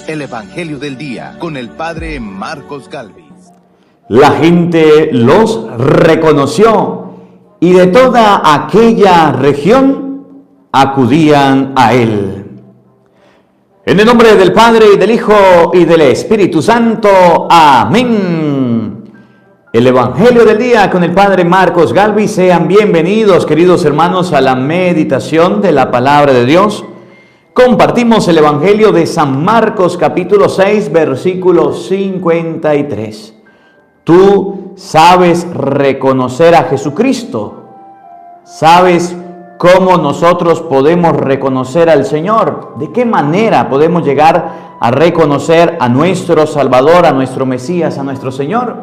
el Evangelio del Día con el Padre Marcos Gálvez. La gente los reconoció y de toda aquella región acudían a él. En el nombre del Padre, y del Hijo, y del Espíritu Santo. Amén. El Evangelio del Día con el Padre Marcos Gálvez. Sean bienvenidos, queridos hermanos, a la meditación de la Palabra de Dios. Compartimos el Evangelio de San Marcos, capítulo 6, versículo 53. Tú sabes reconocer a Jesucristo. ¿Sabes cómo nosotros podemos reconocer al Señor? ¿De qué manera podemos llegar a reconocer a nuestro Salvador, a nuestro Mesías, a nuestro Señor?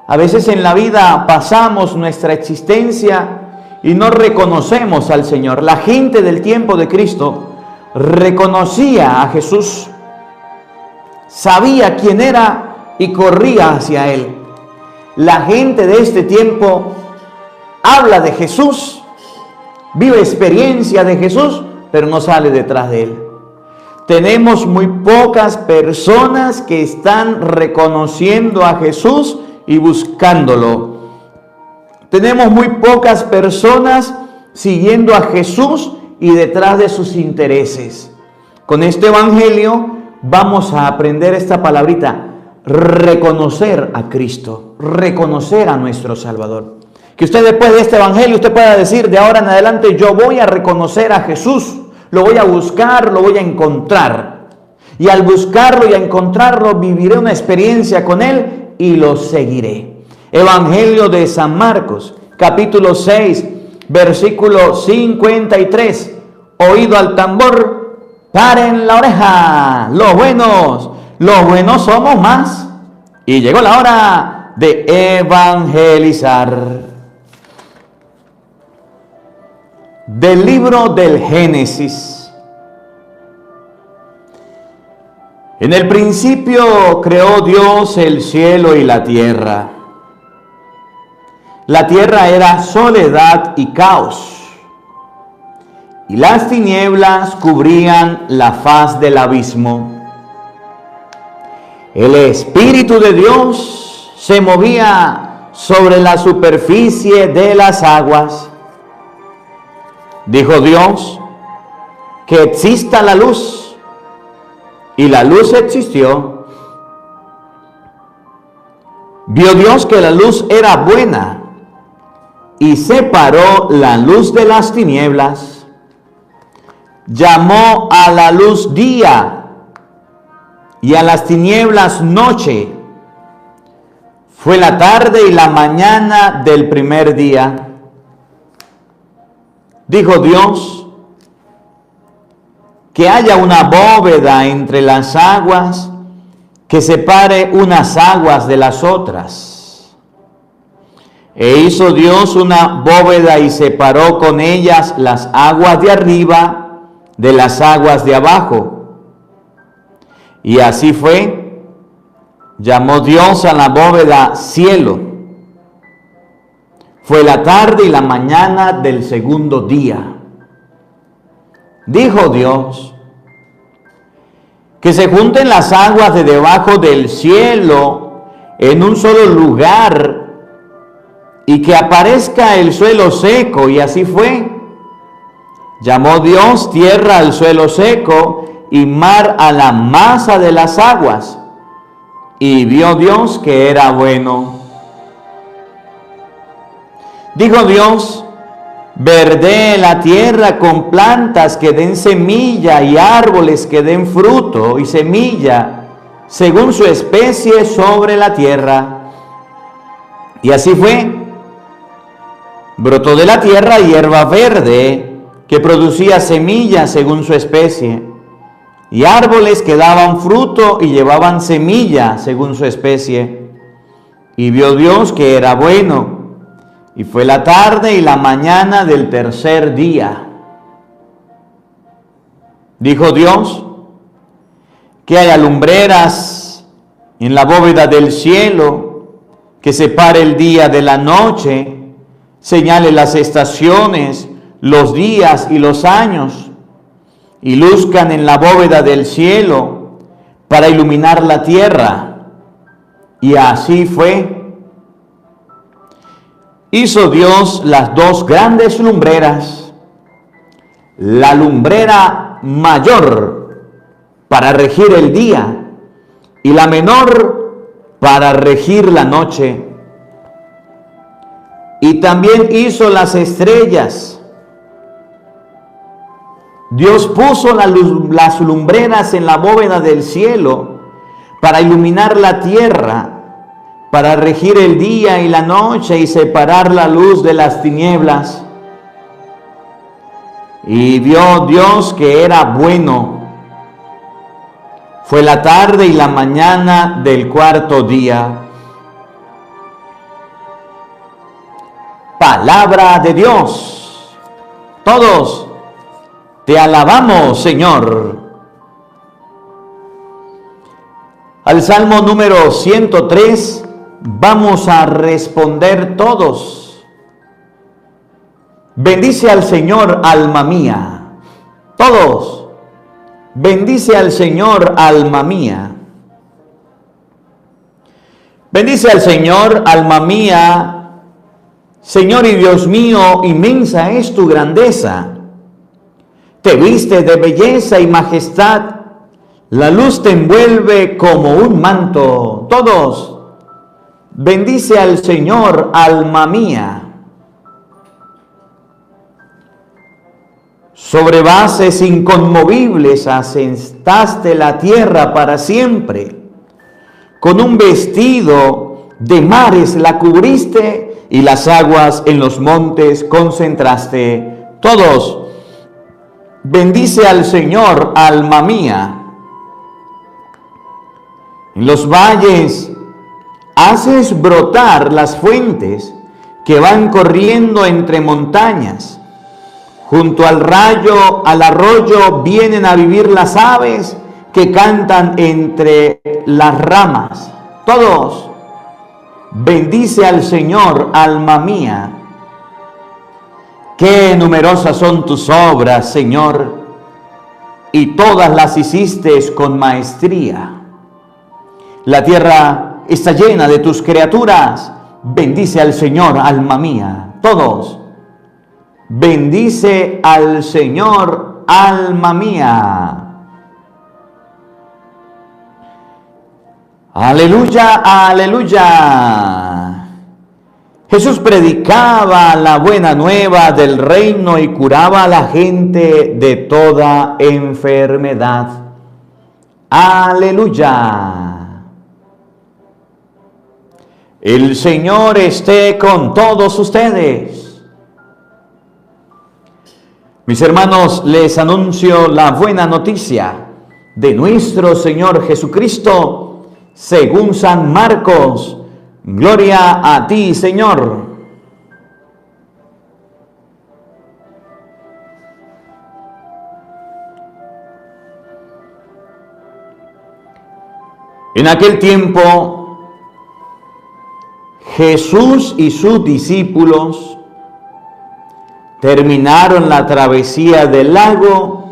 A veces en la vida pasamos nuestra existencia y no reconocemos al Señor. La gente del tiempo de Cristo reconocía a Jesús, sabía quién era y corría hacia Él. La gente de este tiempo habla de Jesús, vive experiencia de Jesús, pero no sale detrás de Él. Tenemos muy pocas personas que están reconociendo a Jesús y buscándolo. Tenemos muy pocas personas siguiendo a Jesús y detrás de sus intereses. Con este Evangelio vamos a aprender esta palabrita: reconocer a Cristo, reconocer a nuestro Salvador. Que usted, después de este Evangelio, usted pueda decir: de ahora en adelante yo voy a reconocer a Jesús, lo voy a buscar, lo voy a encontrar. Y al buscarlo y a encontrarlo, viviré una experiencia con Él y lo seguiré. Evangelio de San Marcos, capítulo 6, versículo 53. Oído al tambor, paren la oreja. Los buenos somos más. Y llegó la hora de evangelizar. Del libro del Génesis. En el principio creó Dios el cielo y la tierra. La tierra era soledad y caos, y las tinieblas cubrían la faz del abismo. El Espíritu de Dios se movía sobre la superficie de las aguas. Dijo Dios: que exista la luz, y la luz existió. Vio Dios que la luz era buena, y separó la luz de las tinieblas. Llamó a la luz día, y a las tinieblas noche. Fue la tarde y la mañana del primer día. Dijo Dios: que haya una bóveda entre las aguas, que separe unas aguas de las otras. E hizo Dios una bóveda y separó con ellas las aguas de arriba de las aguas de abajo. Y así fue. Llamó Dios a la bóveda cielo. Fue la tarde y la mañana del segundo día. Dijo Dios: que se junten las aguas de debajo del cielo en un solo lugar, y que aparezca el suelo seco. Y así fue. Llamó Dios tierra al suelo seco y mar a la masa de las aguas. Y vio Dios que era bueno. Dijo Dios: verdee la tierra con plantas que den semilla y árboles que den fruto y semilla según su especie sobre la tierra. Y así fue. Brotó de la tierra hierba verde que producía semillas según su especie, y árboles que daban fruto y llevaban semilla según su especie. Y vio Dios que era bueno. Y fue la tarde y la mañana del tercer día. Dijo Dios: que haya lumbreras en la bóveda del cielo, que separe el día de la noche, señale las estaciones, los días y los años, y luzcan en la bóveda del cielo para iluminar la tierra. Y así fue. Hizo Dios las dos grandes lumbreras, la lumbrera mayor para regir el día y la menor para regir la noche. Y también hizo las estrellas. Dios puso las lumbreras en la bóveda del cielo para iluminar la tierra, para regir el día y la noche y separar la luz de las tinieblas. Y vio Dios que era bueno. Fue la tarde y la mañana del cuarto día. Palabra de Dios. Todos te alabamos, Señor. Al Salmo número 103 vamos a responder todos. Bendice al Señor, alma mía. Todos. Bendice al Señor, alma mía. Bendice al Señor, alma mía. Señor y Dios mío, inmensa es tu grandeza. Te viste de belleza y majestad. La luz te envuelve como un manto. Todos. Bendice al Señor, alma mía. Sobre bases inconmovibles asentaste la tierra para siempre. Con un vestido de mares la cubriste y las aguas en los montes concentraste. Todos. Bendice al Señor, alma mía. En los valles haces brotar las fuentes que van corriendo entre montañas. Junto al arroyo vienen a vivir las aves que cantan entre las ramas. Todos. Bendice al Señor, alma mía. Qué numerosas son tus obras, Señor, y todas las hiciste con maestría. La tierra está llena de tus criaturas. Bendice al Señor, alma mía. Todos. Bendice al Señor, alma mía. Aleluya, aleluya. Jesús predicaba la buena nueva del reino y curaba a la gente de toda enfermedad. Aleluya. El Señor esté con todos ustedes. Mis hermanos, les anuncio la buena noticia de nuestro Señor Jesucristo según San Marcos. Gloria a ti, Señor. En aquel tiempo, Jesús y sus discípulos terminaron la travesía del lago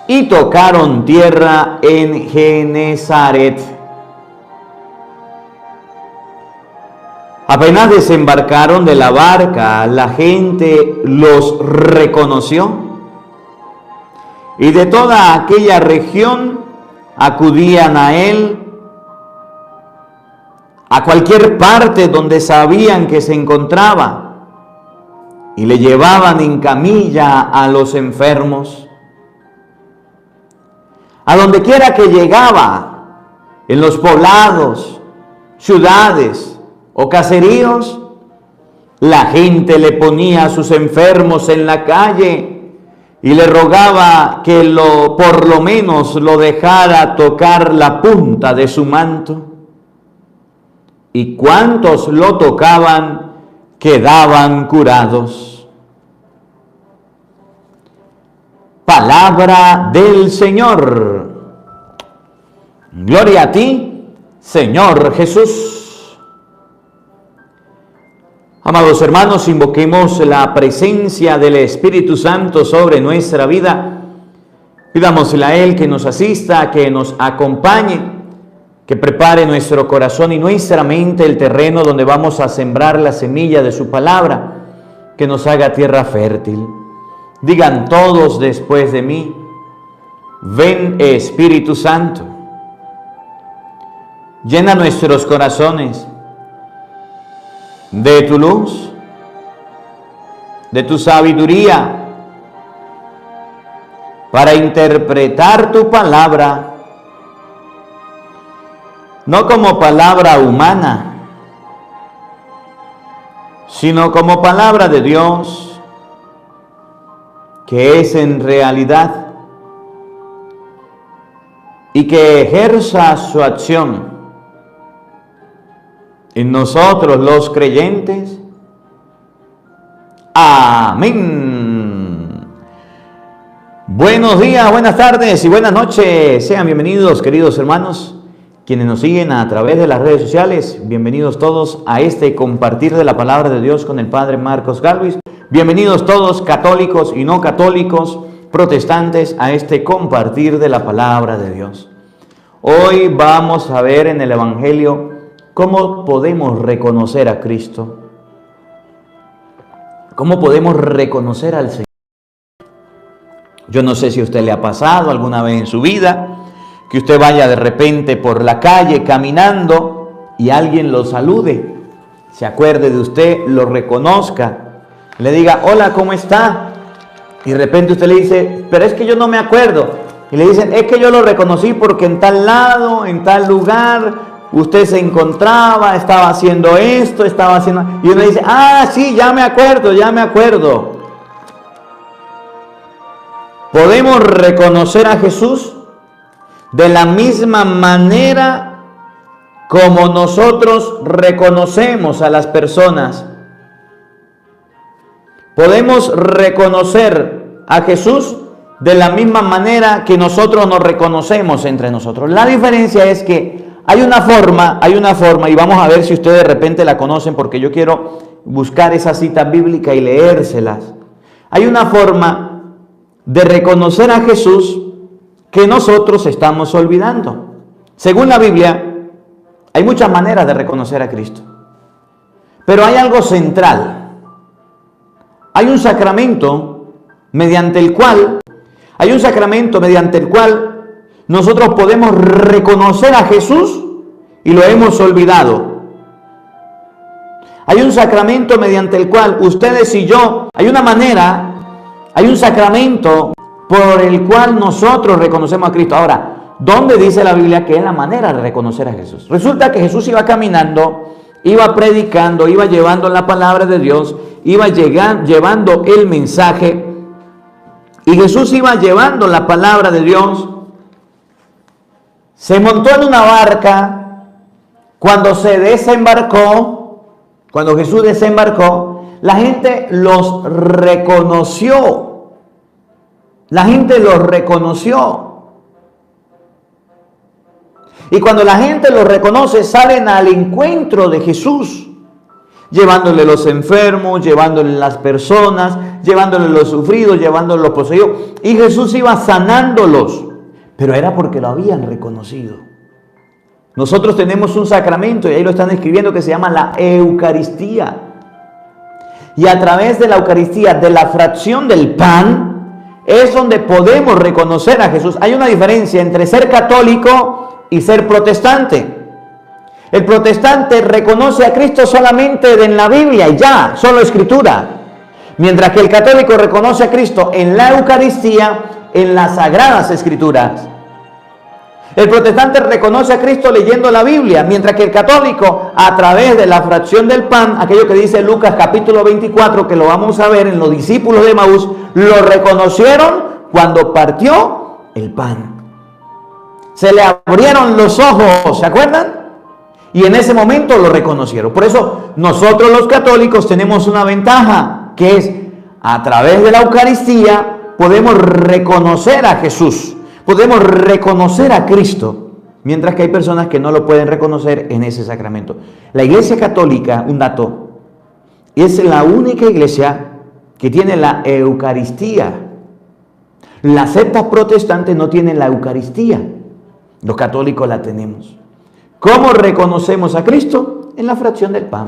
y tocaron tierra en Genesaret. Apenas desembarcaron de la barca, la gente los reconoció y de toda aquella región acudían a él, a cualquier parte donde sabían que se encontraba, y le llevaban en camilla a los enfermos. A donde quiera que llegaba, en los poblados, ciudades o caseríos, la gente le ponía a sus enfermos en la calle y le rogaba que por lo menos lo dejara tocar la punta de su manto. Y cuantos lo tocaban quedaban curados. Palabra del Señor. Gloria a ti, Señor Jesús. Amados hermanos, invoquemos la presencia del Espíritu Santo sobre nuestra vida Pidámosle a Él que nos asista, que nos acompañe, que prepare nuestro corazón y nuestra mente el terreno donde vamos a sembrar la semilla de su palabra, que nos haga tierra fértil. Digan todos después de mí: ven, Espíritu Santo, llena nuestros corazones de tu luz, de tu sabiduría, para interpretar tu palabra, no como palabra humana, sino como palabra de Dios, que es en realidad, y que ejerza su acción en nosotros los creyentes. Amén. Buenos días, buenas tardes y buenas noches. Sean bienvenidos, queridos hermanos, quienes nos siguen a través de las redes sociales. Bienvenidos todos a este compartir de la palabra de Dios con el Padre Marcos Galvis. Bienvenidos todos, católicos y no católicos, protestantes, a este compartir de la palabra de Dios. Hoy vamos a ver en el Evangelio cómo podemos reconocer a Cristo. ¿Cómo podemos reconocer al Señor? Yo no sé si a usted le ha pasado alguna vez en su vida que usted vaya de repente por la calle caminando y alguien lo salude, se acuerde de usted, lo reconozca, le diga: hola, ¿cómo está? Y de repente usted le dice: pero es que yo no me acuerdo. Y le dicen: es que yo lo reconocí porque en tal lado, en tal lugar, usted se encontraba, estaba haciendo esto, estaba haciendo... Y uno dice: ah, sí, ya me acuerdo, ya me acuerdo. Podemos reconocer a Jesús de la misma manera como nosotros reconocemos a las personas. Podemos reconocer a Jesús de la misma manera que nosotros nos reconocemos entre nosotros. La diferencia es que hay una forma, y vamos a ver si ustedes de repente la conocen, porque yo quiero buscar esa cita bíblica y leérselas. Hay una forma de reconocer a Jesús que nosotros estamos olvidando. Según la Biblia, hay muchas maneras de reconocer a Cristo, pero hay algo central. Hay un sacramento mediante el cual nosotros podemos reconocer a Jesús y lo hemos olvidado. Hay un sacramento mediante el cual ustedes y yo, hay un sacramento por el cual nosotros reconocemos a Cristo. Ahora, ¿dónde dice la Biblia que es la manera de reconocer a Jesús? Resulta que Jesús iba caminando, iba predicando, iba llevando la palabra de Dios, iba llevando el mensaje, y Jesús iba llevando la palabra de Dios. Se montó en una barca. Cuando Jesús desembarcó, la gente los reconoció. La gente los reconoció. Y cuando la gente los reconoce, salen al encuentro de Jesús, llevándole los enfermos, llevándole las personas, llevándole los sufridos, llevándole los poseídos. Y Jesús iba sanándolos, pero era porque lo habían reconocido. Nosotros tenemos un sacramento, y ahí lo están escribiendo, que se llama la Eucaristía. Y a través de la Eucaristía, de la fracción del pan, es donde podemos reconocer a Jesús. Hay una diferencia entre ser católico y ser protestante. El protestante reconoce a Cristo solamente en la Biblia y ya, solo Escritura. Mientras que el católico reconoce a Cristo en la Eucaristía, en las Sagradas Escrituras. El protestante reconoce a Cristo leyendo la Biblia, mientras que el católico, a través de la fracción del pan, aquello que dice Lucas capítulo 24, que lo vamos a ver en los discípulos de Emaús, lo reconocieron cuando partió el pan. Se le abrieron los ojos, ¿se acuerdan? Y en ese momento lo reconocieron. Por eso nosotros los católicos tenemos una ventaja, que es a través de la Eucaristía podemos reconocer a Jesús, podemos reconocer a Cristo, mientras que hay personas que no lo pueden reconocer en ese sacramento. La Iglesia Católica, un dato, es la única iglesia que tiene la Eucaristía. Las sectas protestantes no tienen la Eucaristía. Los católicos la tenemos. ¿Cómo reconocemos a Cristo? En la fracción del pan.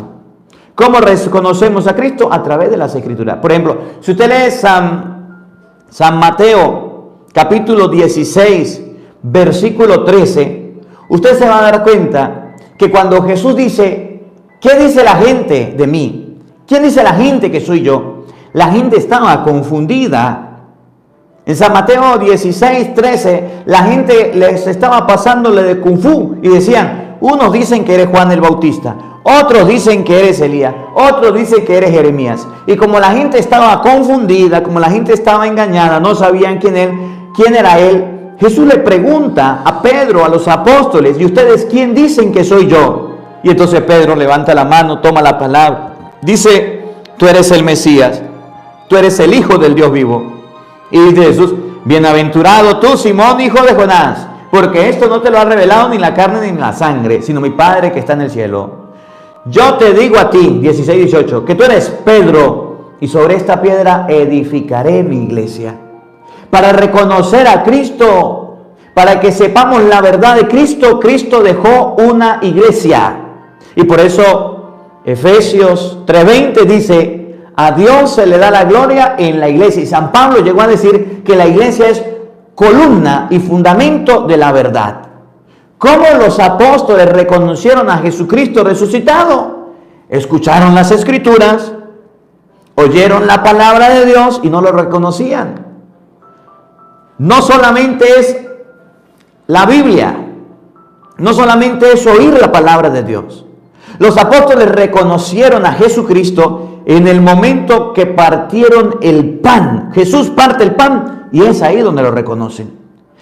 ¿Cómo reconocemos a Cristo? A través de las Escrituras. Por ejemplo, si usted lee San Mateo, capítulo 16, versículo 13, usted se va a dar cuenta que cuando Jesús dice, ¿qué dice la gente de mí? ¿Quién dice la gente que soy yo? La gente estaba confundida. En San Mateo 16, 13, la gente les estaba pasándole de kung fu y decían, unos dicen que eres Juan el Bautista, otros dicen que eres Elías, otros dicen que eres Jeremías. Y como la gente estaba confundida, como la gente estaba engañada, no sabían quién era él, Jesús le pregunta a Pedro, a los apóstoles, ¿y ustedes quién dicen que soy yo? Y entonces Pedro levanta la mano, toma la palabra, dice, tú eres el Mesías, tú eres el Hijo del Dios vivo. Y dice Jesús, bienaventurado tú, Simón, hijo de Jonás, porque esto no te lo ha revelado ni la carne ni la sangre, sino mi Padre que está en el cielo. Yo te digo a ti, 16, 18, que tú eres Pedro, y sobre esta piedra edificaré mi iglesia. Para reconocer a Cristo, para que sepamos la verdad de Cristo, Cristo dejó una iglesia. Y por eso Efesios 3:20 dice, a Dios se le da la gloria en la iglesia. Y San Pablo llegó a decir que la iglesia es columna y fundamento de la verdad. ¿Cómo los apóstoles reconocieron a Jesucristo resucitado? Escucharon las Escrituras, oyeron la palabra de Dios y no lo reconocían. No solamente es la Biblia, no solamente es oír la palabra de Dios. Los apóstoles reconocieron a Jesucristo en el momento que partieron el pan. Jesús parte el pan y es ahí donde lo reconocen.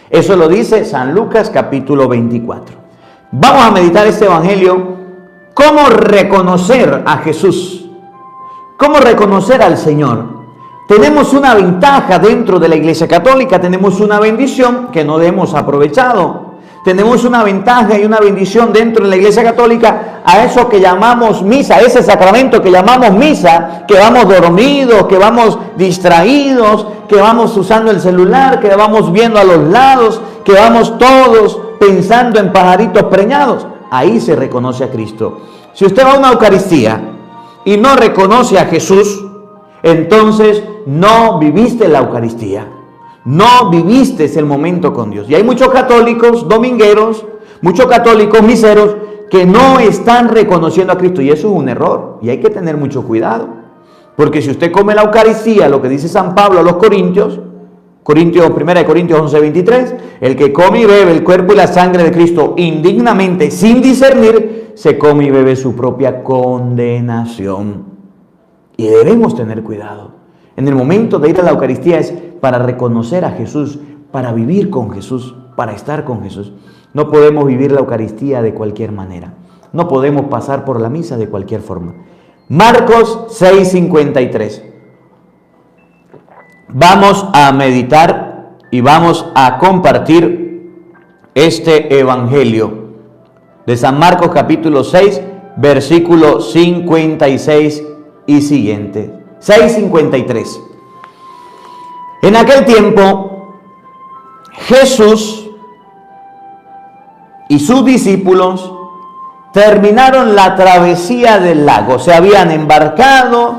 Eso lo dice San Lucas capítulo 24. Vamos a meditar este evangelio. ¿Cómo reconocer a Jesús? ¿Cómo reconocer al Señor? Tenemos una ventaja dentro de la Iglesia Católica, tenemos una bendición que no hemos aprovechado. Tenemos una ventaja y una bendición dentro de la Iglesia Católica a eso que llamamos misa, ese sacramento que llamamos misa, que vamos dormidos, que vamos distraídos, que vamos usando el celular, que vamos viendo a los lados, que vamos todos pensando en pajaritos preñados. Ahí se reconoce a Cristo. Si usted va a una Eucaristía y no reconoce a Jesús, entonces no viviste la Eucaristía. No viviste el momento con Dios. Y hay muchos católicos domingueros, muchos católicos miseros que no están reconociendo a Cristo. Y eso es un error. Y hay que tener mucho cuidado. Porque si usted come la Eucaristía, lo que dice San Pablo a los Corintios, 1 Corintios 11:23, el que come y bebe el cuerpo y la sangre de Cristo indignamente, sin discernir, se come y bebe su propia condenación. Y debemos tener cuidado. En el momento de ir a la Eucaristía es para reconocer a Jesús, para vivir con Jesús, para estar con Jesús. No podemos vivir la Eucaristía de cualquier manera. No podemos pasar por la misa de cualquier forma. Marcos 6:53. Vamos a meditar y vamos a compartir este evangelio de San Marcos capítulo 6, versículo 56 y siguiente. 6:53. En aquel tiempo, Jesús y sus discípulos terminaron la travesía del lago. Se habían embarcado,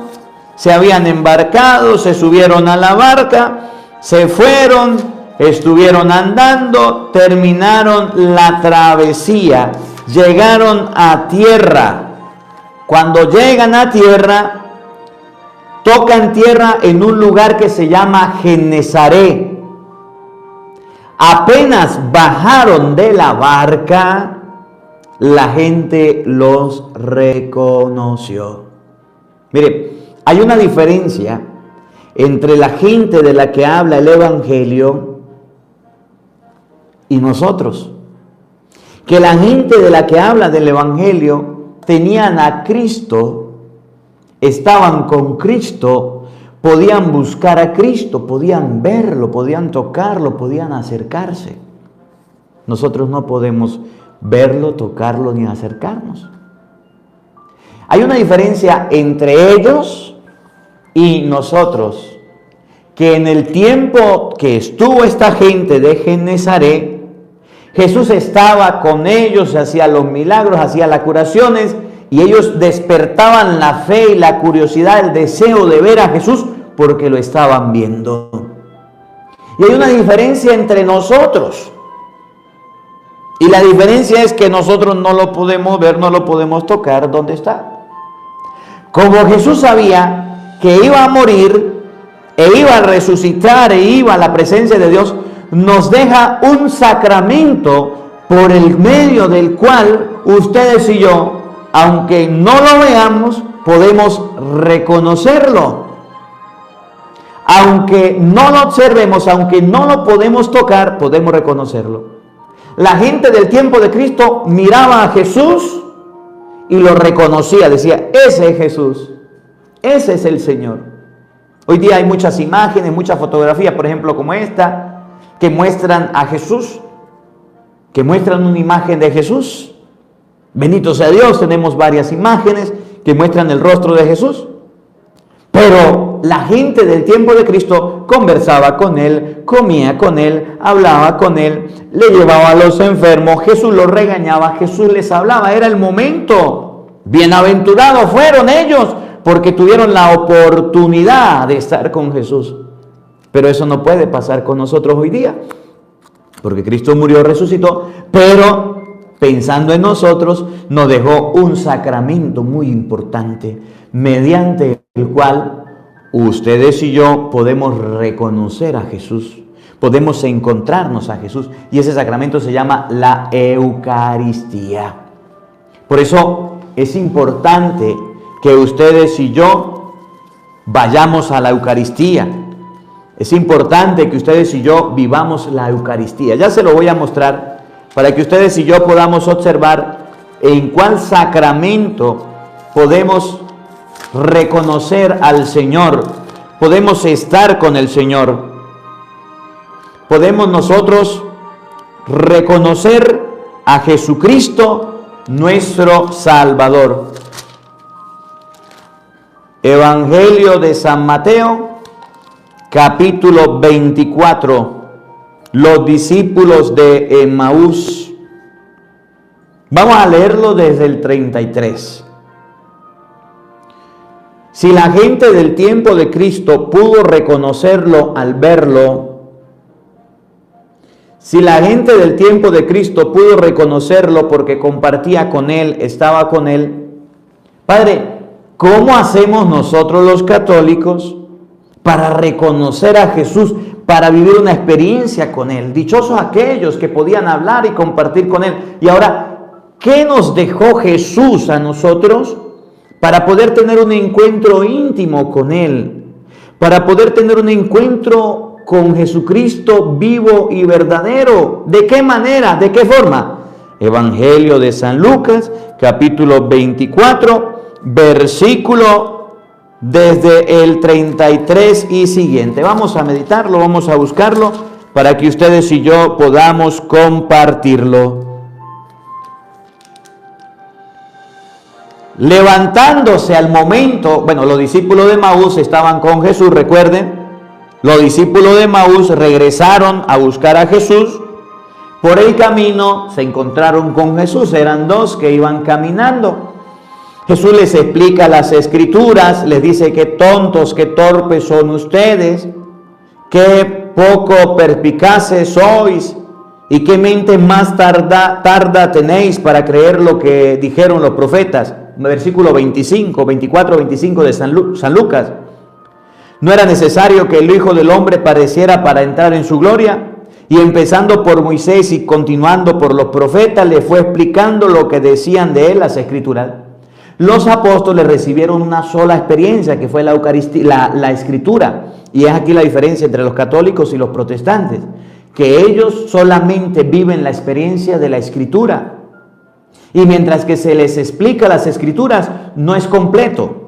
se subieron a la barca, se fueron, estuvieron andando, terminaron la travesía, llegaron a tierra. Cuando llegan a tierra, tocan tierra en un lugar que se llama Genesaret. Apenas bajaron de la barca, la gente los reconoció. Mire, hay una diferencia entre la gente de la que habla el Evangelio y nosotros. Que la gente de la que habla del Evangelio tenían a Cristo, estaban con Cristo, podían buscar a Cristo, podían verlo, podían tocarlo, podían acercarse. Nosotros no podemos verlo, tocarlo ni acercarnos. Hay una diferencia entre ellos y nosotros, que en el tiempo que estuvo esta gente de Genesaret, Jesús estaba con ellos, hacía los milagros, hacía las curaciones, y ellos despertaban la fe y la curiosidad, el deseo de ver a Jesús, porque lo estaban viendo. Y hay una diferencia entre nosotros. Y la diferencia es que nosotros no lo podemos ver, no lo podemos tocar donde está. Como Jesús sabía que iba a morir, e iba a resucitar, e iba a la presencia de Dios, nos deja un sacramento por el medio del cual ustedes y yo, aunque no lo veamos, podemos reconocerlo. Aunque no lo observemos, aunque no lo podemos tocar, podemos reconocerlo. La gente del tiempo de Cristo miraba a Jesús y lo reconocía, decía, ese es Jesús, ese es el Señor. Hoy día hay muchas imágenes, muchas fotografías, por ejemplo, como esta, que muestran a Jesús, que muestran una imagen de Jesús. Bendito sea Dios, tenemos varias imágenes que muestran el rostro de Jesús. Pero la gente del tiempo de Cristo conversaba con Él, comía con Él, hablaba con Él, le llevaba a los enfermos, Jesús los regañaba, Jesús les hablaba, era el momento. Bienaventurados fueron ellos porque tuvieron la oportunidad de estar con Jesús. Pero eso no puede pasar con nosotros hoy día, porque Cristo murió, resucitó, pero pensando en nosotros, nos dejó un sacramento muy importante, mediante el cual ustedes y yo podemos reconocer a Jesús, podemos encontrarnos a Jesús, y ese sacramento se llama la Eucaristía. Por eso es importante que ustedes y yo vayamos a la Eucaristía. Es importante que ustedes y yo vivamos la Eucaristía. Ya se lo voy a mostrar para que ustedes y yo podamos observar en cuál sacramento podemos reconocer al Señor, podemos estar con el Señor, podemos nosotros reconocer a Jesucristo, nuestro Salvador. Evangelio de San Mateo, capítulo 24, los discípulos de Emaús. Vamos a leerlo desde el 33. Si la gente del tiempo de Cristo pudo reconocerlo al verlo, si la gente del tiempo de Cristo pudo reconocerlo porque compartía con Él, estaba con Él, Padre, ¿cómo hacemos nosotros los católicos para reconocer a Jesús, para vivir una experiencia con Él? Dichosos aquellos que podían hablar y compartir con Él. Y ahora, ¿qué nos dejó Jesús a nosotros para poder tener un encuentro íntimo con Él? Para poder tener un encuentro con Jesucristo vivo y verdadero. ¿De qué manera? ¿De qué forma? Evangelio de San Lucas, capítulo 24, versículo desde el 33 y siguiente. Vamos a meditarlo, vamos a buscarlo para que ustedes y yo podamos compartirlo. Levantándose al momento, bueno, los discípulos de Emaús estaban con Jesús, recuerden, los discípulos de Emaús regresaron a buscar a Jesús. Por el camino se encontraron con Jesús, eran dos que iban caminando. Jesús les explica las Escrituras, les dice qué tontos, qué torpes son ustedes, qué poco perspicaces sois y qué mente más tarda tenéis para creer lo que dijeron los profetas. Versículo 24, 25 de San Lucas. ¿No era necesario que el Hijo del Hombre padeciera para entrar en su gloria? Y empezando por Moisés y continuando por los profetas, le fue explicando lo que decían de él las Escrituras. Los apóstoles recibieron una sola experiencia, que fue la Eucaristía, la Escritura. Y es aquí la diferencia entre los católicos y los protestantes, que ellos solamente viven la experiencia de la Escritura. Y mientras que se les explica las Escrituras, no es completo.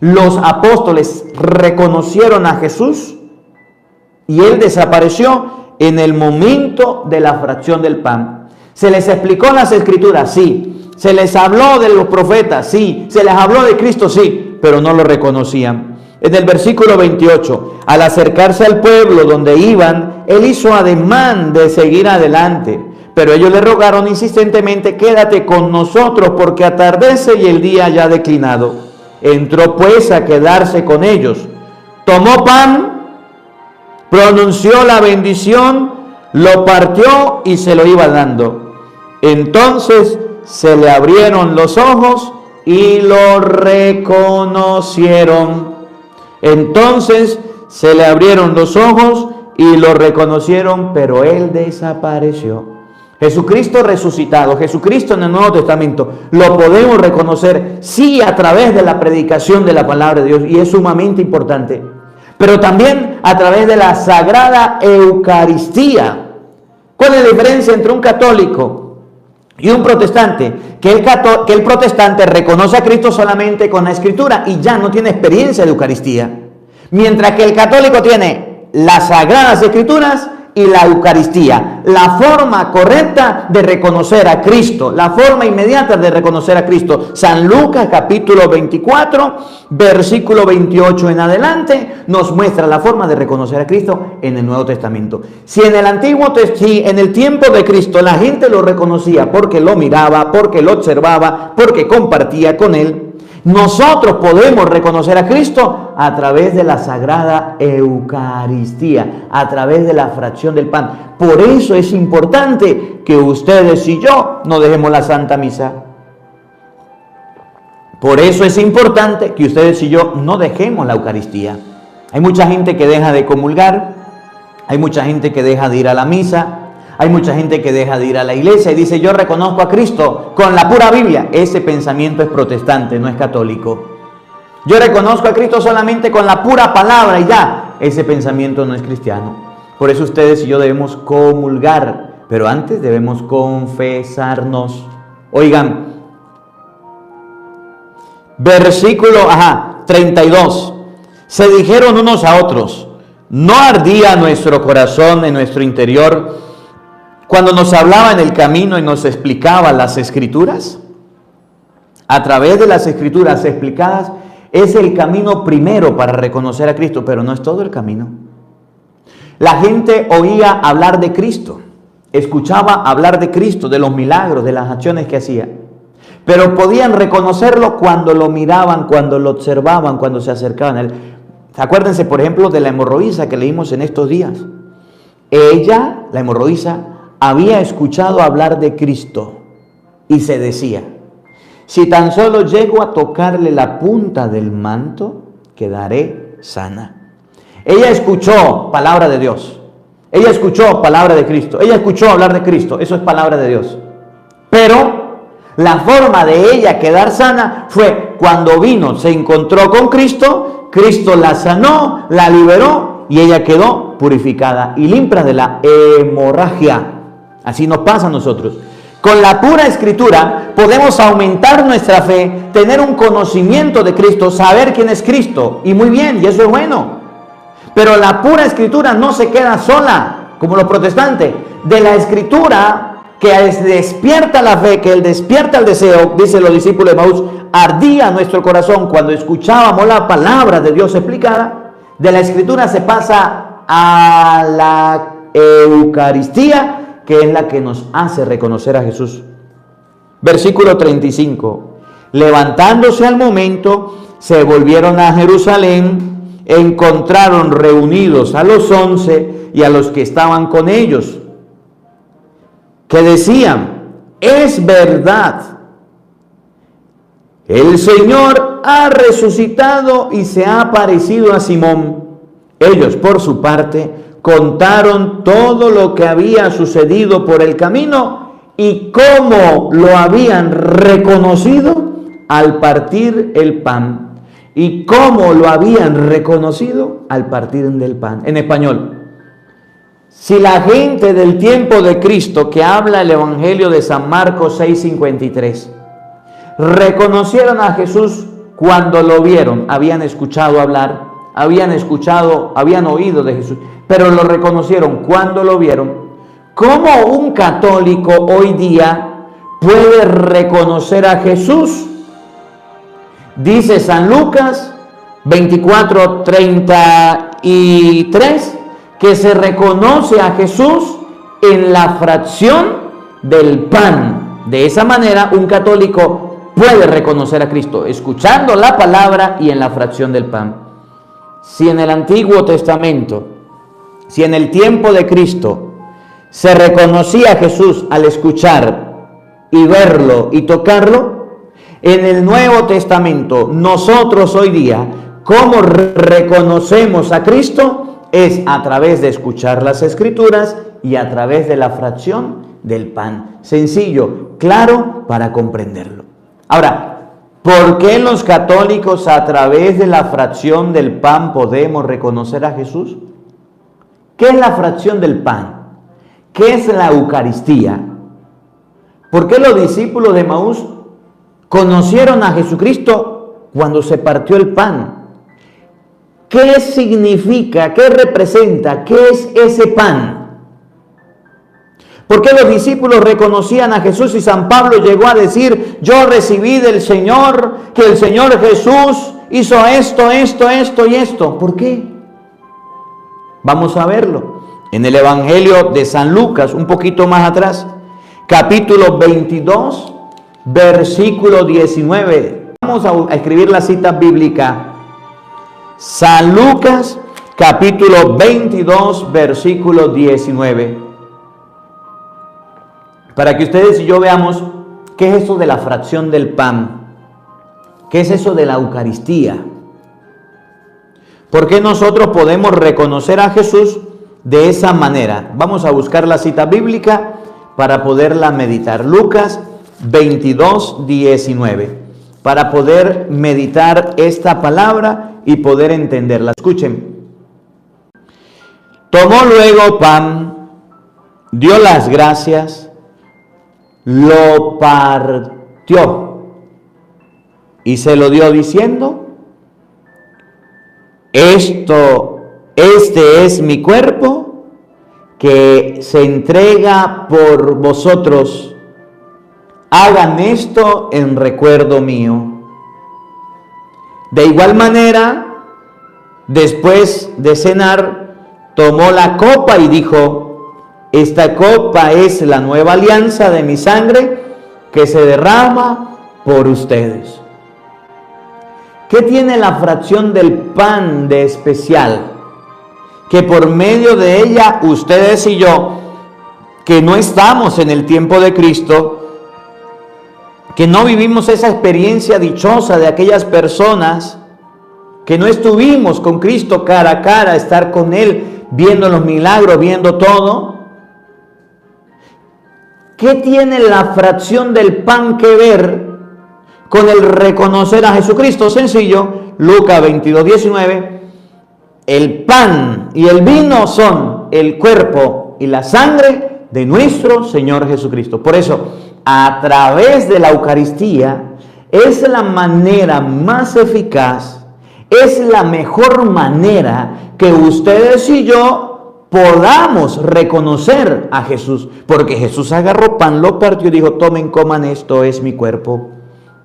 Los apóstoles reconocieron a Jesús y Él desapareció en el momento de la fracción del pan. ¿Se les explicó las Escrituras? Sí. ¿Se les habló de los profetas? Sí. ¿Se les habló de Cristo? Sí. Pero no lo reconocían. En el versículo 28, al acercarse al pueblo donde iban, él hizo ademán de seguir adelante. Pero ellos le rogaron insistentemente: quédate con nosotros, porque atardece y el día ya ha declinado. Entró pues a quedarse con ellos. Tomó pan, pronunció la bendición, lo partió y se lo iba dando. Entonces se le abrieron los ojos y lo reconocieron. Entonces se le abrieron los ojos y lo reconocieron, pero él desapareció. Jesucristo resucitado, Jesucristo en el Nuevo Testamento, lo podemos reconocer, sí, a través de la predicación de la palabra de Dios, y es sumamente importante, pero también a través de la Sagrada Eucaristía. ¿Cuál es la diferencia entre un católico y un protestante? Que el protestante reconoce a Cristo solamente con la Escritura y ya no tiene experiencia de Eucaristía, mientras que el católico tiene las Sagradas Escrituras y la Eucaristía, la forma correcta de reconocer a Cristo, la forma inmediata de reconocer a Cristo. San Lucas capítulo 24, versículo 28 en adelante, nos muestra la forma de reconocer a Cristo en el Nuevo Testamento. Si en el tiempo de Cristo la gente lo reconocía porque lo miraba, porque lo observaba, porque compartía con él, nosotros podemos reconocer a Cristo a través de la Sagrada Eucaristía, a través de la fracción del pan. Por eso es importante que ustedes y yo no dejemos la Santa Misa. Por eso es importante que ustedes y yo no dejemos la Eucaristía. Hay mucha gente que deja de comulgar, hay mucha gente que deja de ir a la misa, hay mucha gente que deja de ir a la iglesia y dice: yo reconozco a Cristo con la pura Biblia. Ese pensamiento es protestante, no es católico. Yo reconozco a Cristo solamente con la pura palabra y ya. Ese pensamiento no es cristiano. Por eso ustedes y yo debemos comulgar, pero antes debemos confesarnos. Oigan, versículo 32. Se dijeron unos a otros: ¿no ardía nuestro corazón en nuestro interior cuando nos hablaba en el camino y nos explicaba las Escrituras? A través de las Escrituras explicadas es el camino primero para reconocer a Cristo, pero no es todo el camino. La gente oía hablar de Cristo, escuchaba hablar de Cristo, de los milagros, de las acciones que hacía, pero podían reconocerlo cuando lo miraban, cuando lo observaban, cuando se acercaban a él. Acuérdense, por ejemplo, de la hemorroísa que leímos en estos días. Ella, la hemorroísa, había escuchado hablar de Cristo y se decía: si tan solo llego a tocarle la punta del manto, quedaré sana. Ella escuchó palabra de Dios, ella escuchó palabra de Cristo, ella escuchó hablar de Cristo, eso es palabra de Dios. Pero la forma de ella quedar sana fue cuando vino, se encontró con Cristo, Cristo la sanó, la liberó y ella quedó purificada y limpia de la hemorragia. Así nos pasa a nosotros. Con la pura Escritura podemos aumentar nuestra fe, tener un conocimiento de Cristo, saber quién es Cristo. Y muy bien, y eso es bueno. Pero la pura Escritura no se queda sola, como los protestantes. De la Escritura que despierta la fe, que despierta el deseo, dicen los discípulos de Maús, ardía nuestro corazón cuando escuchábamos la palabra de Dios explicada. De la Escritura se pasa a la Eucaristía, que es la que nos hace reconocer a Jesús. Versículo 35. Levantándose al momento, se volvieron a Jerusalén, encontraron reunidos a los 11 y a los que estaban con ellos, que decían: es verdad, el Señor ha resucitado y se ha aparecido a Simón. Ellos, por su parte, contaron todo lo que había sucedido por el camino y cómo lo habían reconocido al partir el pan. Y cómo lo habían reconocido al partir del pan. En español: si la gente del tiempo de Cristo, que habla el Evangelio de San Marcos 6:53, reconocieron a Jesús cuando lo vieron, habían escuchado hablar, habían oído de Jesús, pero lo reconocieron cuando lo vieron. ¿Cómo un católico hoy día puede reconocer a Jesús? Dice San Lucas 24:33, que se reconoce a Jesús en la fracción del pan. De esa manera, un católico puede reconocer a Cristo, escuchando la palabra y en la fracción del pan. Si en el Antiguo Testamento, si en el tiempo de Cristo se reconocía a Jesús al escuchar y verlo y tocarlo, en el Nuevo Testamento, nosotros hoy día, ¿cómo reconocemos a Cristo? Es a través de escuchar las Escrituras y a través de la fracción del pan. Sencillo, claro, para comprenderlo. Ahora, ¿por qué los católicos a través de la fracción del pan podemos reconocer a Jesús? ¿Qué es la fracción del pan? ¿Qué es la Eucaristía? ¿Por qué los discípulos de Emaús conocieron a Jesucristo cuando se partió el pan? ¿Qué significa? ¿Qué representa? ¿Qué es ese pan? ¿Por qué los discípulos reconocían a Jesús y San Pablo llegó a decir: yo recibí del Señor, que el Señor Jesús hizo esto, esto, esto y esto? ¿Por qué? Vamos a verlo en el Evangelio de San Lucas, un poquito más atrás, capítulo 22, versículo 19. Vamos a escribir la cita bíblica. San Lucas, capítulo 22, versículo 19. Para que ustedes y yo veamos qué es eso de la fracción del pan, qué es eso de la Eucaristía. ¿Por qué nosotros podemos reconocer a Jesús de esa manera? Vamos a buscar la cita bíblica para poderla meditar. Lucas 22, 19. Para poder meditar esta palabra y poder entenderla. Escuchen. Tomó luego pan, dio las gracias, lo partió y se lo dio diciendo: este es mi cuerpo que se entrega por vosotros. Hagan esto en recuerdo mío. De igual manera, después de cenar, tomó la copa y dijo: esta copa es la nueva alianza de mi sangre que se derrama por ustedes. ¿Qué tiene la fracción del pan de especial? Que por medio de ella, ustedes y yo, que no estamos en el tiempo de Cristo, que no vivimos esa experiencia dichosa de aquellas personas que no estuvimos con Cristo cara a cara, estar con Él, viendo los milagros, viendo todo. ¿Qué tiene la fracción del pan que ver con el reconocer a Jesucristo? Sencillo, Lucas 22, 19. El pan y el vino son el cuerpo y la sangre de nuestro Señor Jesucristo. Por eso, a través de la Eucaristía, es la manera más eficaz, es la mejor manera que ustedes y yo podamos reconocer a Jesús, porque Jesús agarró pan, lo partió y dijo: tomen, coman, esto es mi cuerpo,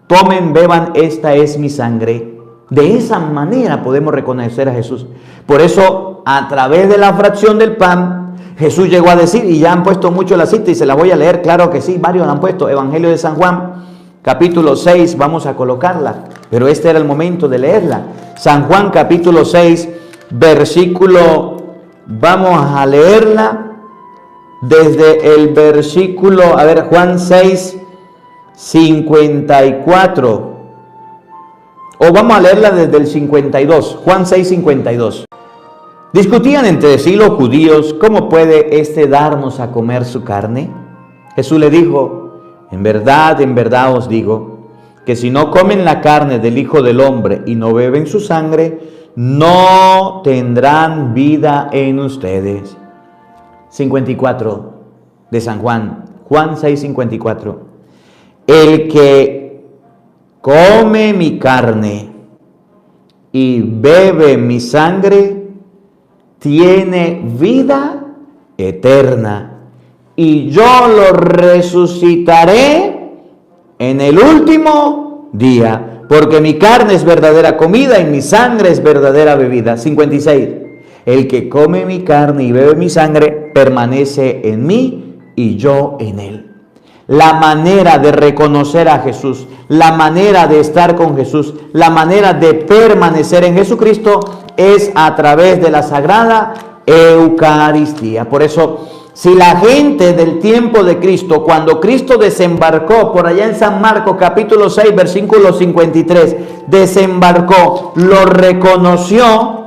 tomen, beban, esta es mi sangre. De esa manera podemos reconocer a Jesús. Por eso, a través de la fracción del pan, Jesús llegó a decir, y ya han puesto mucho la cita y se la voy a leer, claro que sí, varios la han puesto, Evangelio de San Juan, capítulo 6, vamos a colocarla, pero este era el momento de leerla. San Juan, capítulo 6, versículo, vamos a leerla desde el versículo, Juan 6, 54, o vamos a leerla desde el 52, Juan 6, 52. Discutían entre sí los judíos: ¿cómo puede éste darnos a comer su carne? Jesús le dijo: en verdad os digo, que si no comen la carne del Hijo del Hombre y no beben su sangre, no tendrán vida en ustedes. 54 de San Juan, Juan 6, 54. El que come mi carne y bebe mi sangre tiene vida eterna, y yo lo resucitaré en el último día. porque mi carne es verdadera comida y mi sangre es verdadera bebida. 56. El que come mi carne y bebe mi sangre permanece en mí y yo en él. La manera de reconocer a Jesús, la manera de estar con Jesús, la manera de permanecer en Jesucristo es a través de la Sagrada Eucaristía. Por eso, si la gente del tiempo de Cristo, cuando Cristo desembarcó por allá en San Marcos capítulo 6, versículo 53, desembarcó, lo reconoció,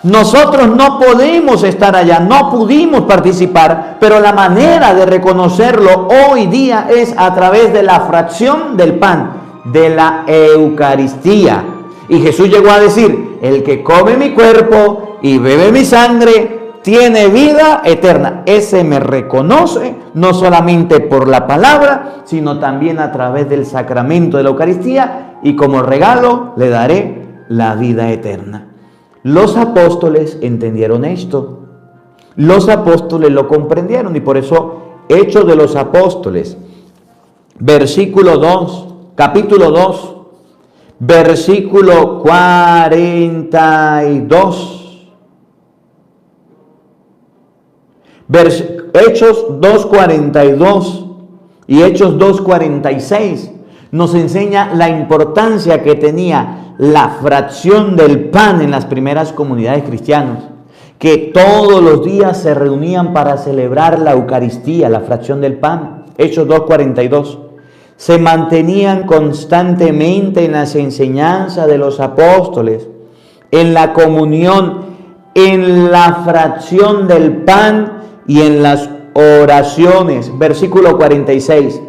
nosotros no podemos estar allá, no pudimos participar, pero la manera de reconocerlo hoy día es a través de la fracción del pan, de la Eucaristía. Y Jesús llegó a decir, el que come mi cuerpo y bebe mi sangre tiene vida eterna. Ese me reconoce no solamente por la palabra, sino también a través del sacramento de la Eucaristía, y como regalo le daré la vida eterna. Los apóstoles entendieron esto, los apóstoles lo comprendieron, y por eso Hechos de los Apóstoles, versículo 2, capítulo 2, versículo 42. Hechos 2:42 y Hechos 2:46 nos enseña la importancia que tenía la fracción del pan en las primeras comunidades cristianas, que todos los días se reunían para celebrar la Eucaristía, la fracción del pan. Hechos 2:42. Se mantenían constantemente en las enseñanzas de los apóstoles, en la comunión, en la fracción del pan y en las oraciones. Versículo 46.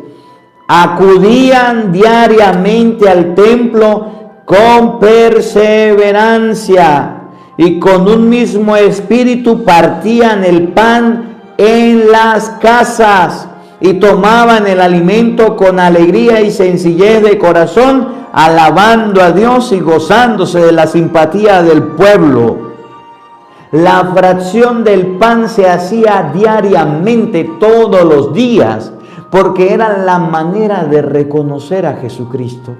Acudían diariamente al templo con perseverancia y con un mismo espíritu partían el pan en las casas y tomaban el alimento con alegría y sencillez de corazón, alabando a Dios y gozándose de la simpatía del pueblo. La fracción del pan se hacía diariamente, todos los días, porque era la manera de reconocer a Jesucristo.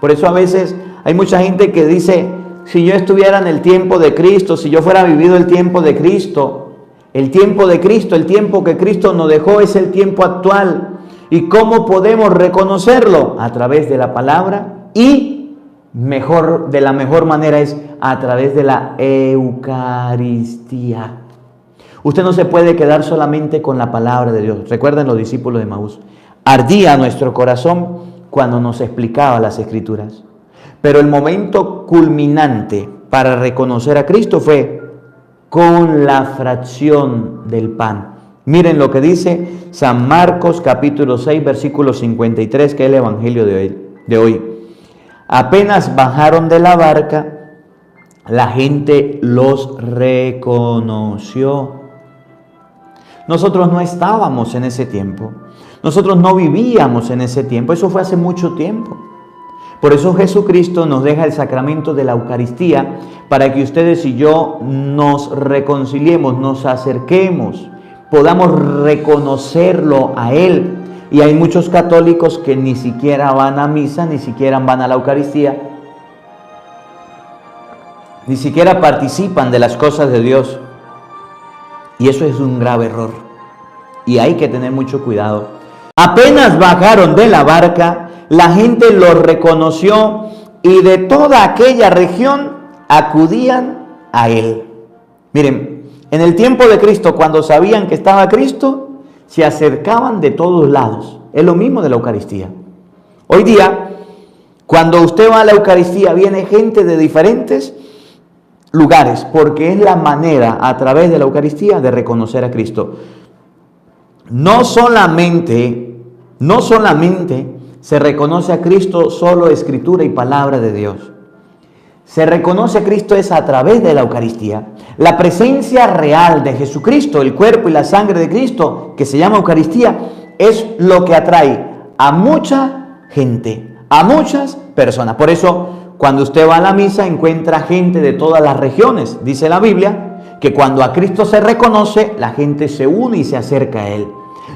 Por eso a veces hay mucha gente que dice, si yo estuviera en el tiempo de Cristo, si yo fuera vivido el tiempo de Cristo, el tiempo que Cristo nos dejó es el tiempo actual. ¿Y cómo podemos reconocerlo? A través de la palabra y de la mejor manera es a través de la Eucaristía. Usted no se puede quedar solamente con la palabra de Dios. Recuerden los discípulos de Emaús. Ardía nuestro corazón cuando nos explicaba las Escrituras. Pero el momento culminante para reconocer a Cristo fue con la fracción del pan. Miren lo que dice San Marcos capítulo 6, versículo 53, que es el evangelio de hoy. Apenas bajaron de la barca, la gente los reconoció. Nosotros no estábamos en ese tiempo. Nosotros no vivíamos en ese tiempo. Eso fue hace mucho tiempo. Por eso Jesucristo nos deja el sacramento de la Eucaristía para que ustedes y yo nos reconciliemos, nos acerquemos, podamos reconocerlo a Él. Y hay muchos católicos que ni siquiera van a misa, ni siquiera van a la Eucaristía, ni siquiera participan de las cosas de Dios. Y eso es un grave error. Y hay que tener mucho cuidado. Apenas bajaron de la barca, la gente los reconoció y de toda aquella región acudían a Él. Miren, en el tiempo de Cristo, cuando sabían que estaba Cristo, se acercaban de todos lados. Es lo mismo de la Eucaristía. Hoy día, cuando usted va a la Eucaristía, viene gente de diferentes lugares, porque es la manera a través de la Eucaristía de reconocer a Cristo. No solamente se reconoce a Cristo solo escritura y palabra de Dios. Se reconoce a Cristo es a través de la Eucaristía. La presencia real de Jesucristo, el cuerpo y la sangre de Cristo, que se llama Eucaristía, es lo que atrae a mucha gente, a muchas personas. Por eso, cuando usted va a la misa, encuentra gente de todas las regiones. Dice la Biblia que cuando a Cristo se reconoce, la gente se une y se acerca a Él.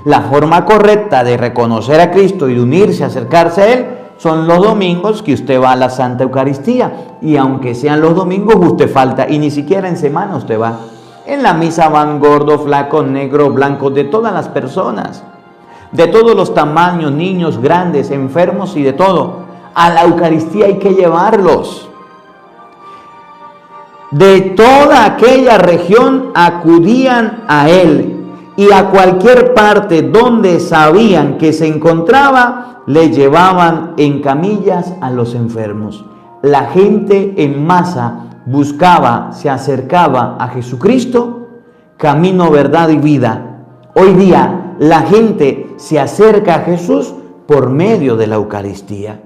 La forma correcta de reconocer a Cristo y de unirse, acercarse a Él, son los domingos que usted va a la Santa Eucaristía. Y aunque sean los domingos, usted falta. Y ni siquiera en semana usted va. En la misa van gordos, flacos, negros, blancos, de todas las personas. De todos los tamaños, niños, grandes, enfermos y de todo. A la Eucaristía hay que llevarlos. De toda aquella región acudían a él. Y a cualquier parte donde sabían que se encontraba, le llevaban en camillas a los enfermos. La gente en masa buscaba, se acercaba a Jesucristo, camino, verdad y vida. Hoy día la gente se acerca a Jesús por medio de la Eucaristía,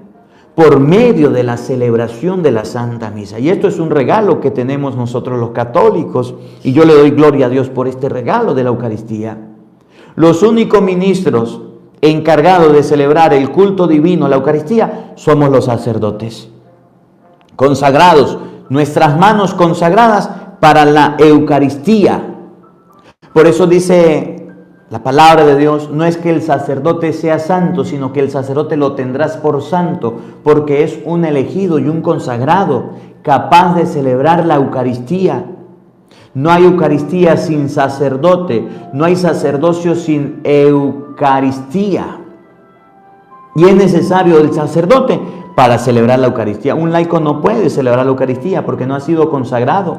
por medio de la celebración de la Santa Misa. Y esto es un regalo que tenemos nosotros los católicos, y yo le doy gloria a Dios por este regalo de la Eucaristía. Los únicos ministros encargados de celebrar el culto divino, la Eucaristía, somos los sacerdotes, consagrados, nuestras manos consagradas para la Eucaristía. Por eso dice la palabra de Dios, no es que el sacerdote sea santo, sino que el sacerdote lo tendrás por santo, porque es un elegido y un consagrado, capaz de celebrar la Eucaristía. No hay Eucaristía sin sacerdote, no hay sacerdocio sin Eucaristía. Y es necesario el sacerdote para celebrar la Eucaristía. Un laico no puede celebrar la Eucaristía porque no ha sido consagrado.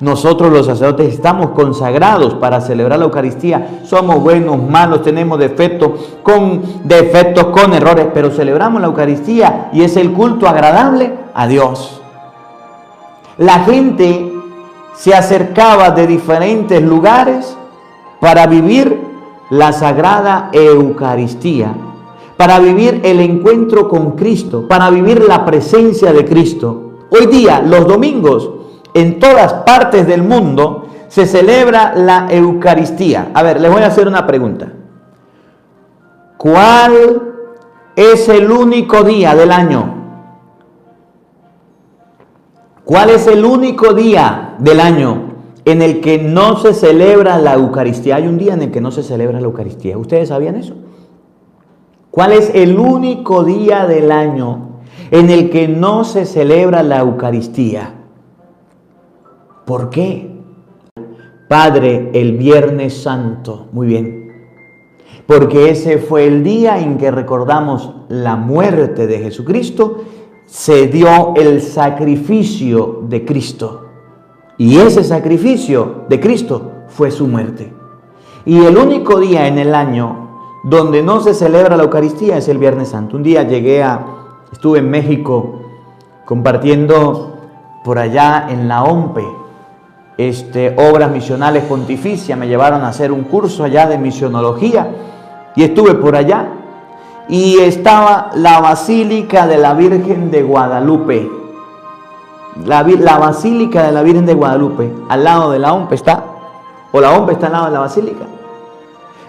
Nosotros los sacerdotes estamos consagrados para celebrar la Eucaristía. Somos buenos, malos, tenemos defectos, con errores, pero celebramos la Eucaristía y es el culto agradable a Dios. La gente se acercaba de diferentes lugares para vivir la Sagrada Eucaristía, para vivir el encuentro con Cristo, para vivir la presencia de Cristo. Hoy día, los domingos, en todas partes del mundo, se celebra la Eucaristía. A ver, les voy a hacer una pregunta. ¿Cuál es el único día del año? ¿Cuál es el único día del año en el que no se celebra la Eucaristía? Hay un día en el que no se celebra la Eucaristía. ¿Ustedes sabían eso? ¿Cuál es el único día del año en el que no se celebra la Eucaristía? ¿Por qué? Padre, el Viernes Santo. Muy bien. Porque ese fue el día en que recordamos la muerte de Jesucristo. Se dio el sacrificio de Cristo. Y ese sacrificio de Cristo fue su muerte. Y el único día en el año donde no se celebra la Eucaristía es el Viernes Santo. Un día estuve en México compartiendo por allá en la OMPE, obras misionales pontificias. Me llevaron a hacer un curso allá de misionología y estuve por allá. Y estaba la Basílica de la Virgen de Guadalupe. La Basílica de la Virgen de Guadalupe, al lado de la OMPE está, o la OMPE está al lado de la Basílica.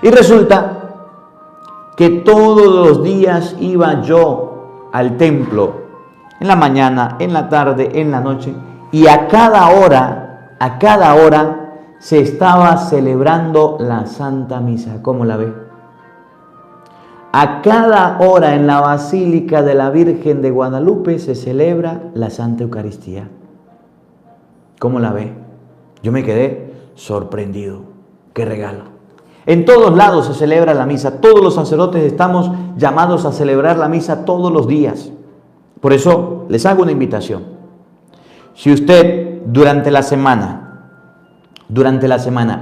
Y resulta que todos los días iba yo al templo, en la mañana, en la tarde, en la noche, y a cada hora se estaba celebrando la Santa Misa. ¿Cómo la ve? A cada hora en la Basílica de la Virgen de Guadalupe se celebra la Santa Eucaristía. ¿Cómo la ve? Yo me quedé sorprendido. ¡Qué regalo! En todos lados se celebra la misa. Todos los sacerdotes estamos llamados a celebrar la misa todos los días. Por eso les hago una invitación. Si usted durante la semana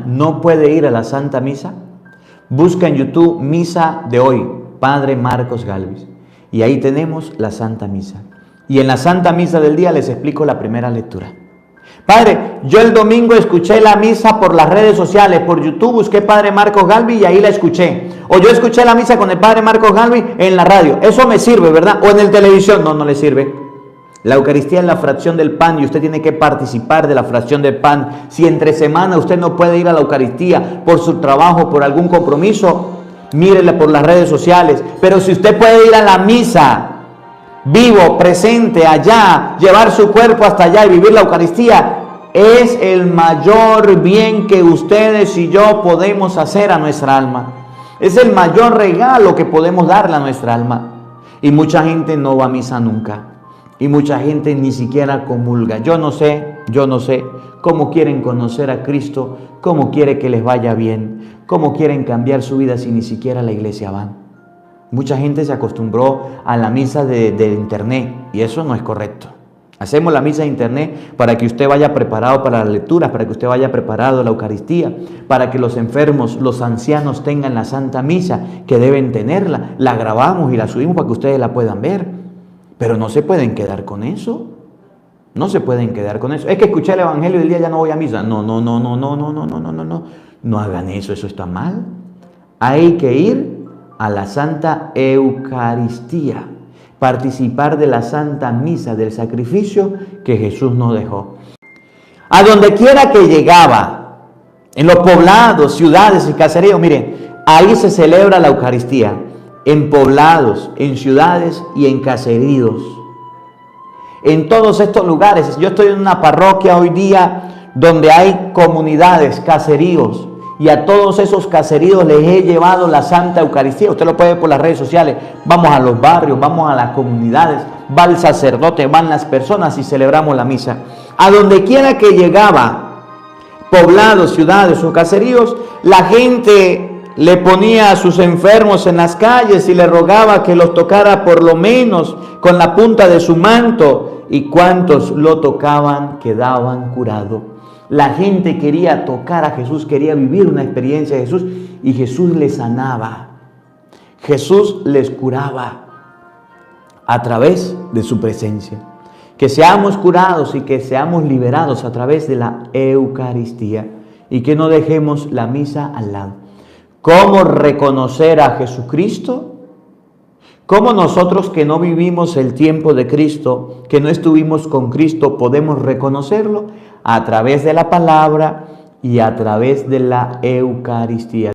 no puede ir a la Santa Misa, busca en YouTube Misa de hoy, Padre Marcos Galvis, y ahí tenemos la Santa Misa. Y en la Santa Misa del día les explico la primera lectura. Padre, yo el domingo escuché la misa por las redes sociales, por YouTube, busqué Padre Marcos Galvis y ahí la escuché. O yo escuché la misa con el Padre Marcos Galvis en la radio. Eso me sirve, ¿verdad? O en el televisión. No le sirve. La Eucaristía es la fracción del pan y usted tiene que participar de la fracción del pan. Si entre semana usted no puede ir a la Eucaristía por su trabajo, por algún compromiso, mírela por las redes sociales. Pero si usted puede ir a la misa, vivo, presente, allá, llevar su cuerpo hasta allá y vivir la Eucaristía, es el mayor bien que ustedes y yo podemos hacer a nuestra alma. Es el mayor regalo que podemos darle a nuestra alma. Y mucha gente no va a misa nunca. Y mucha gente ni siquiera comulga. Yo no sé cómo quieren conocer a Cristo, cómo quiere que les vaya bien, cómo quieren cambiar su vida si ni siquiera a la iglesia van. Mucha gente se acostumbró a la misa de internet y eso no es correcto. Hacemos la misa de internet para que usted vaya preparado para las lecturas, para que usted vaya preparado a la Eucaristía, para que los enfermos, los ancianos tengan la Santa Misa, que deben tenerla. La grabamos y la subimos para que ustedes la puedan ver. Pero no se pueden quedar con eso. No se pueden quedar con eso. Es que escuché el Evangelio y el día ya no voy a misa. No. No hagan eso, eso está mal. Hay que ir a la Santa Eucaristía. Participar de la Santa Misa, del sacrificio que Jesús nos dejó. A donde quiera que llegaba, en los poblados, ciudades y caseríos, miren, ahí se celebra la Eucaristía, en poblados, en ciudades y en caseríos. En todos estos lugares, yo estoy en una parroquia hoy día donde hay comunidades, caseríos, y a todos esos caseríos les he llevado la Santa Eucaristía. Usted lo puede ver por las redes sociales. Vamos a los barrios, vamos a las comunidades, va el sacerdote, van las personas y celebramos la misa. A donde quiera que llegaba, poblados, ciudades o caseríos, la gente le ponía a sus enfermos en las calles y le rogaba que los tocara por lo menos con la punta de su manto. Y cuantos lo tocaban quedaban curados. La gente quería tocar a Jesús, quería vivir una experiencia de Jesús y Jesús les sanaba. Jesús les curaba a través de su presencia. Que seamos curados y que seamos liberados a través de la Eucaristía y que no dejemos la misa al lado. ¿Cómo reconocer a Jesucristo? ¿Cómo nosotros que no vivimos el tiempo de Cristo, que no estuvimos con Cristo, podemos reconocerlo? A través de la palabra y a través de la Eucaristía.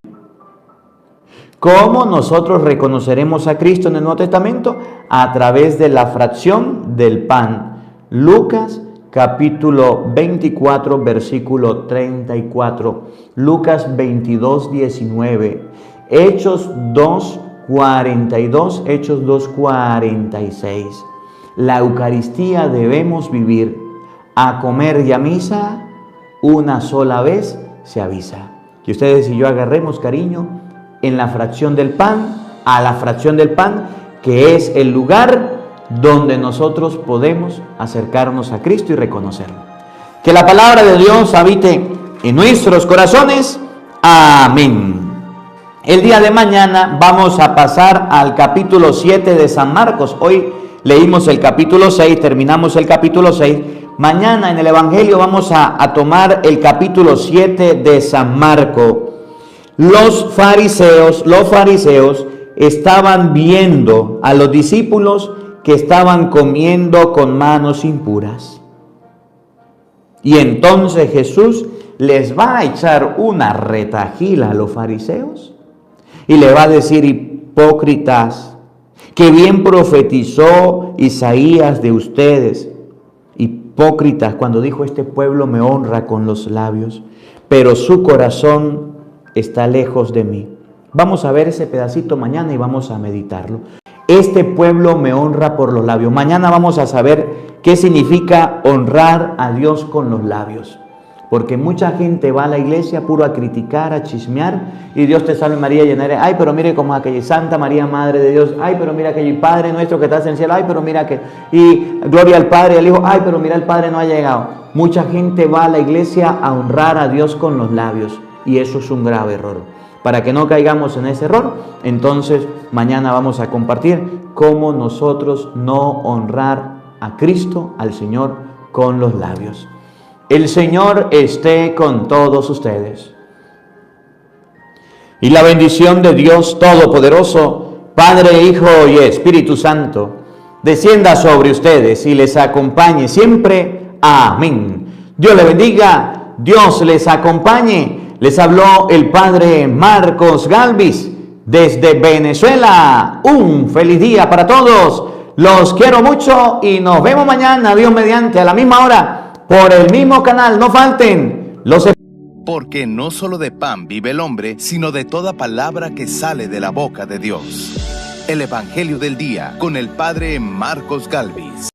¿Cómo nosotros reconoceremos a Cristo en el Nuevo Testamento? A través de la fracción del pan. Lucas capítulo 24, versículo 34. Lucas 22, 19. Hechos 2, 42. Hechos 2, 46. La Eucaristía debemos vivir. A comer y a misa, una sola vez se avisa. Que ustedes y yo agarremos cariño en la fracción del pan, a la fracción del pan, que es el lugar donde nosotros podemos acercarnos a Cristo y reconocerlo. Que la palabra de Dios habite en nuestros corazones. Amén. El día de mañana vamos a pasar al capítulo 7 de San Marcos. Hoy leímos el capítulo 6, terminamos el capítulo 6. Mañana en el Evangelio vamos a tomar el capítulo 7 de San Marcos. Los fariseos estaban viendo a los discípulos que estaban comiendo con manos impuras. Y entonces Jesús les va a echar una retajila a los fariseos y le va a decir: hipócritas, que bien profetizó Isaías de ustedes. Hipócritas, cuando dijo: este pueblo me honra con los labios, pero su corazón está lejos de mí. Vamos a ver ese pedacito mañana y vamos a meditarlo. Este pueblo me honra por los labios. Mañana vamos a saber qué significa honrar a Dios con los labios. Porque mucha gente va a la iglesia puro a criticar, a chismear, y Dios te salve María, llena eres. Ay, pero mire como aquella Santa María, Madre de Dios. Ay, pero mira aquel Padre nuestro que estás en el cielo. Ay, pero mira que... Y gloria al Padre y al Hijo. Ay, pero mira el Padre no ha llegado. Mucha gente va a la iglesia a honrar a Dios con los labios. Y eso es un grave error. Para que no caigamos en ese error, entonces mañana vamos a compartir cómo nosotros no honrar a Cristo, al Señor, con los labios. El Señor esté con todos ustedes. Y la bendición de Dios Todopoderoso, Padre, Hijo y Espíritu Santo, descienda sobre ustedes y les acompañe siempre. Amén. Dios les bendiga, Dios les acompañe. Les habló el Padre Marcos Galvis desde Venezuela. Un feliz día para todos. Los quiero mucho y nos vemos mañana, Dios mediante, a la misma hora, por el mismo canal. No falten. Porque no solo de pan vive el hombre, sino de toda palabra que sale de la boca de Dios. El Evangelio del Día con el Padre Marcos Galvis.